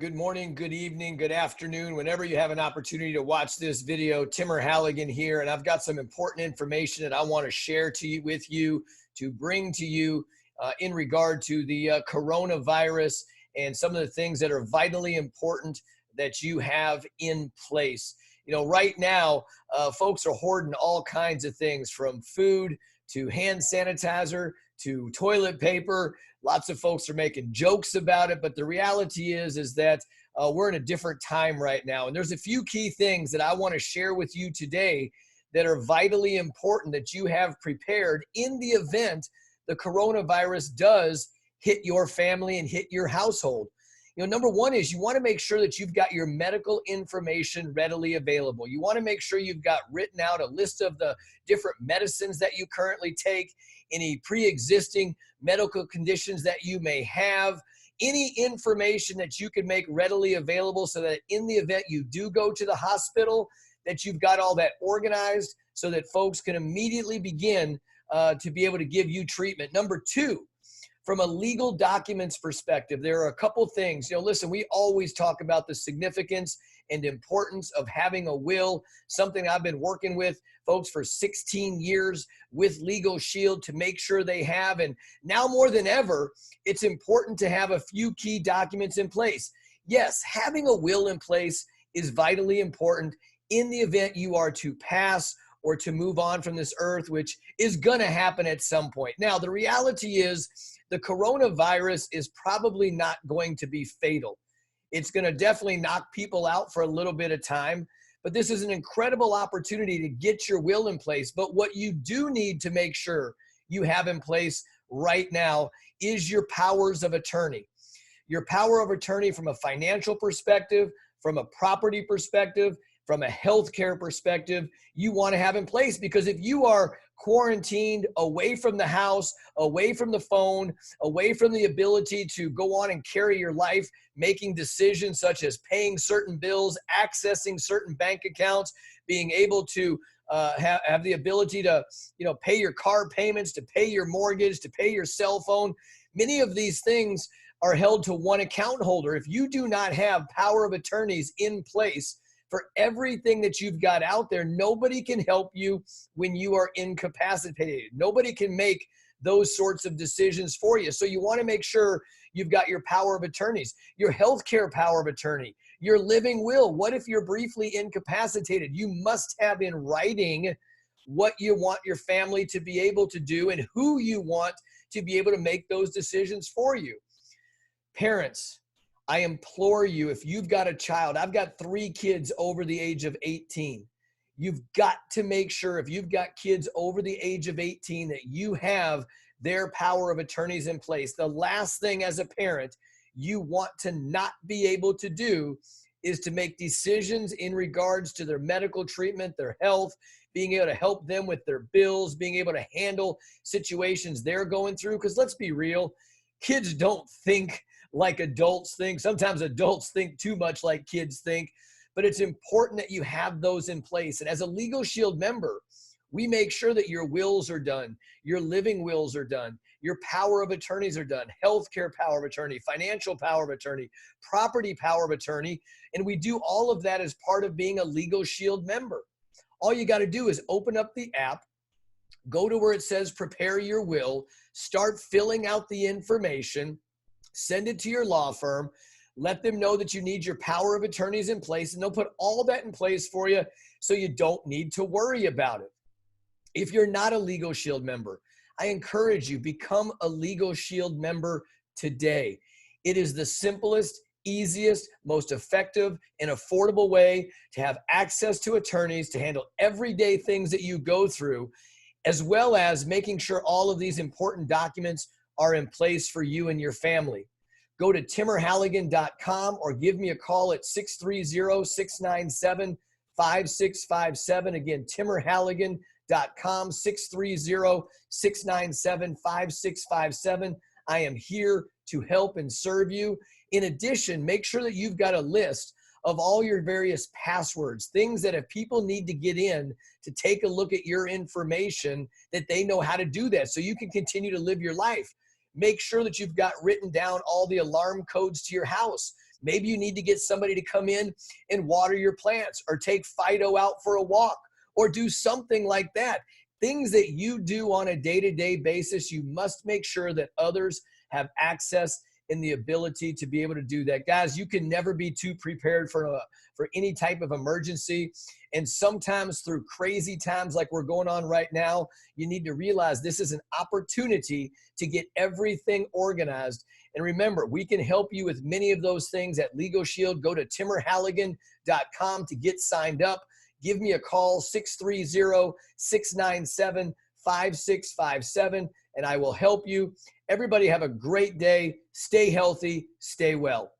Good morning, good evening, good afternoon. Whenever you have an opportunity to watch this video, Timmer Halligan here, and I've got some important information that I want to share with you, to bring to you in regard to the coronavirus and some of the things that are vitally important that you have in place. You know, right now, folks are hoarding all kinds of things, from food to hand sanitizer to toilet paper. Lots of folks are making jokes about it, but the reality is that we're in a different time right now. And there's a few key things that I want to share with you today that are vitally important that you have prepared in the event the coronavirus does hit your family and hit your household. You know, number one is you want to make sure that you've got your medical information readily available. You want to make sure you've got written out a list of the different medicines that you currently take, any pre-existing medical conditions that you may have, any information that you can make readily available so that in the event you do go to the hospital, that you've got all that organized so that folks can immediately begin to be able to give you treatment. Number two, from a legal documents perspective, there are a couple things. You know, listen, we always talk about the significance and importance of having a will, something I've been working with folks for 16 years with Legal Shield to make sure they have. And now more than ever, it's important to have a few key documents in place. Yes, having a will in place is vitally important in the event you are to pass or to move on from this earth, which is going to happen at some point. Now, the reality is the coronavirus is probably not going to be fatal. It's going to definitely knock people out for a little bit of time, but this is an incredible opportunity to get your will in place. But what you do need to make sure you have in place right now is your powers of attorney. Your power of attorney from a financial perspective, from a property perspective, from a healthcare perspective, you want to have in place, because if you are quarantined away from the house, away from the phone, away from the ability to go on and carry your life, making decisions such as paying certain bills, accessing certain bank accounts, being able to have the ability to, pay your car payments, to pay your mortgage, to pay your cell phone. Many of these things are held to one account holder. If you do not have power of attorneys in place for everything that you've got out there, nobody can help you when you are incapacitated. Nobody can make those sorts of decisions for you. So you want to make sure you've got your power of attorneys, your healthcare power of attorney, your living will. What if you're briefly incapacitated? You must have in writing what you want your family to be able to do and who you want to be able to make those decisions for you. Parents, I implore you, if you've got a child, I've got 3 kids over the age of 18. You've got to make sure, if you've got kids over the age of 18, that you have their power of attorneys in place. The last thing as a parent you want to not be able to do is to make decisions in regards to their medical treatment, their health, being able to help them with their bills, being able to handle situations they're going through. Because let's be real, kids don't think like adults think. Sometimes adults think too much like kids think, but it's important that you have those in place. And as a Legal Shield member, we make sure that your wills are done, your living wills are done, your power of attorneys are done, healthcare power of attorney, financial power of attorney, property power of attorney, and we do all of that as part of being a Legal Shield member. All you got to do is open up the app, go to where it says prepare your will, start filling out the information, send it to your law firm, let them know that you need your power of attorneys in place, and they'll put all that in place for you so you don't need to worry about it. If you're not a Legal Shield member, I encourage you, become a Legal Shield member today. It is the simplest, easiest, most effective, and affordable way to have access to attorneys to handle everyday things that you go through, as well as making sure all of these important documents are in place for you and your family. Go to timmerhalligan.com or give me a call at 630-697-5657. Again, timmerhalligan.com, 630-697-5657. I am here to help and serve you. In addition, make sure that you've got a list of all your various passwords, things that if people need to get in to take a look at your information, that they know how to do that so you can continue to live your life. Make sure that you've got written down all the alarm codes to your house. Maybe you need to get somebody to come in and water your plants, or take Fido out for a walk, or do something like that. Things that you do on a day-to-day basis, you must make sure that others have access and the ability to be able to do that. Guys, you can never be too prepared for any type of emergency. And sometimes through crazy times like we're going on right now, you need to realize this is an opportunity to get everything organized. And remember, we can help you with many of those things at Legal Shield. Go to timmerhalligan.com to get signed up. Give me a call, 630-697-5657, and I will help you. Everybody have a great day. Stay healthy. Stay well.